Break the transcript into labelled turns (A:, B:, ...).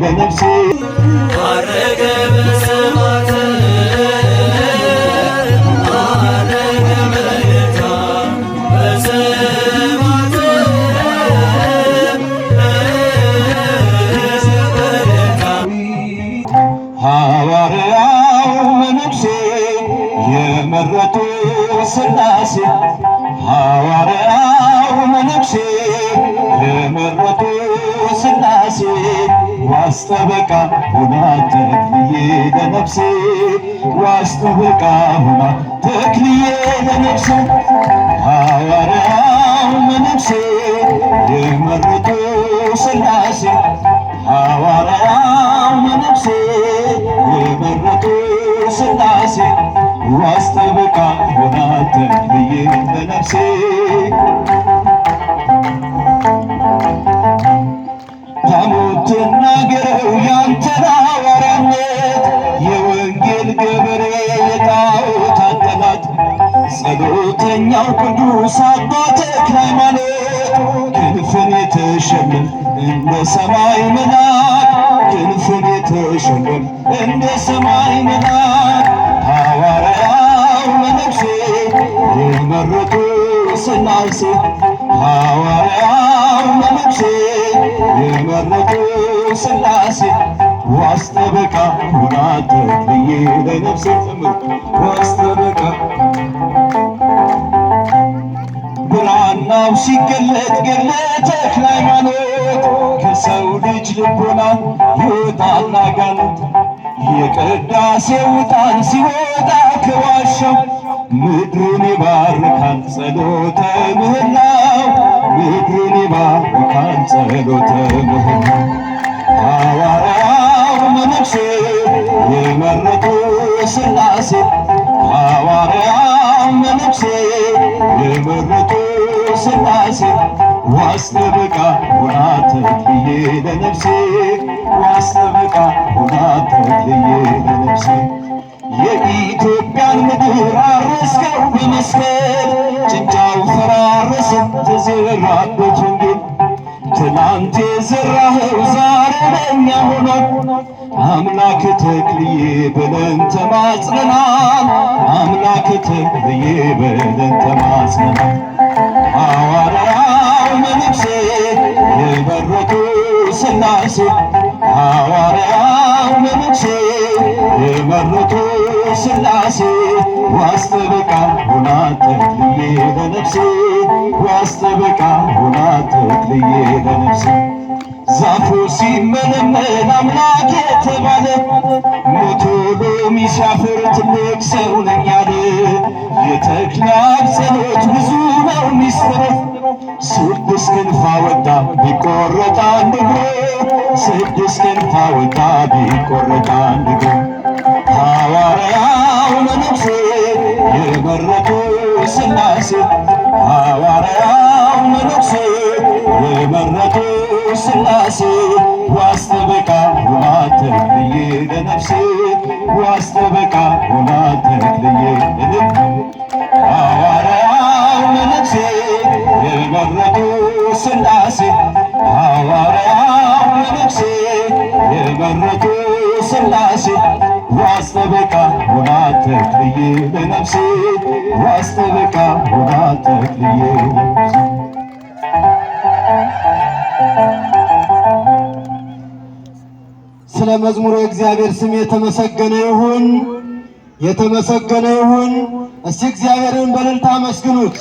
A: ለነፍሴ
B: አረገ በሰማዕት አረገ በጌታ በሰማዕት
A: ሐዋርያው መነኩሴ የመረጡ ሥላሴ ሐዋርያው መነኩሴ የመረጡ ሥላሴ ዋስጠበቃ ሆና ተክልዬ ለነፍሴ ዋስጠበቃ ሆና ተክልዬ ለነፍሴ ሐዋርያው መነኩሴ የመረጡ ሥላሴ ሐዋርያው መነኩሴ የመረጡ ሥላሴ ዋስጠበቃ ሆና ተክልዬ ለነፍሴ ታሞት ትናገረው ያንተን ሐዋርያነት የወንጌል ገበሬ የጣዖታት ጠላት ጸሎተኛው ቅዱስ አባ ተክለ ሃይማኖት ክንፍን የተሸለም እንደ ሰማይ መልአክ ክንፍን የተሸለም እንደ ሰማይ መልአክ ሐዋርያው መነኩሴ የመረጡ ሥላሴ ሐዋርያው መነኩሴ የመረጡ ሥላሴ ዋስጠበቃ ሆና ተክልዬ ለነፍሴ ዋስጠበቃ ብራናው ሲገለጥ ገድለ ተክለ ሃይማኖት ከሰው ልጅ ልቦና ይወጣል አጋንንት የቅዳሴው ዕጣን ሲወጣ ከዋሻው ምድሩን ይባርካል ጸሎተ ምህላው ምድሩን ይባርካል ጸሎተ ምህላው ሐዋርያው መነኩሴ የመረጡ ሥላሴ ሐዋርያው መነኩሴ የመረጡ ሥላሴ ዋስጠበቃ ሆና ተክልዬ ለነፍሴ ዋስጠበቃ ሆና ተክልዬ ለነፍሴ የኢትዮጵያን ምድር አረስከው በመስቀል ጭንጫው ፈራረሰ ተዘራበት ወንጌል ትናንት የዘራኸው ዛሬ ለእኛ ሆኗል አምላክ ተክልዬ ብለን ተማጽነናል አምላክ ተክልዬ ብለን ተማጽነናል ሐዋርያው መነኩሴ የመረጡ ሥላሴ ሐዋርያው መነኩሴ የመረጡ ሥላሴ ዋስጠበቃ ሆና ተክልዬ ለነፍሴ ዋስጠበቃ ሆና ተክልዬ ለነፍሴ ዛፉ ሲመለመል አምላክ የተባለ ሞቶ ሎሚ ሲያፍር ትልቅ ሰው ነኝ አለ የተክለ አብ ጸሎት ብዙ ነው ሚስጥሩ ስድስት ክንፍ አወጣ ቢቆረጥ አንድ እግሩ ስድስት ክንፍ አወጣ ቢቆረጥ አንድ እግሩ ሐዋርያው መነኩሴ የመረጡ ሥላሴ ሐዋርያው መነኩሴ የመረጡ ሥላሴ ዋስጠበቃ ሆና ተክልዬ ለነፍሴ ዋስጠበቃ ሆና ተክልዬ ሐዋርያው መነኩሴ የመረጡ ሥላሴ ሐዋርያው መነኩሴ የመረጡ ሥላሴ ዋስጠበቃ ሆና ተክልዬ ለነፍሴ ዋስጠበቃ ሆና ተክልዬ ለነፍሴ ስለ መዝሙሩ የእግዚአብሔር ስም የተመሰገነ ይሁን፣ የተመሰገነ ይሁን። እስቲ እግዚአብሔርን በእልልታ አመስግኑት።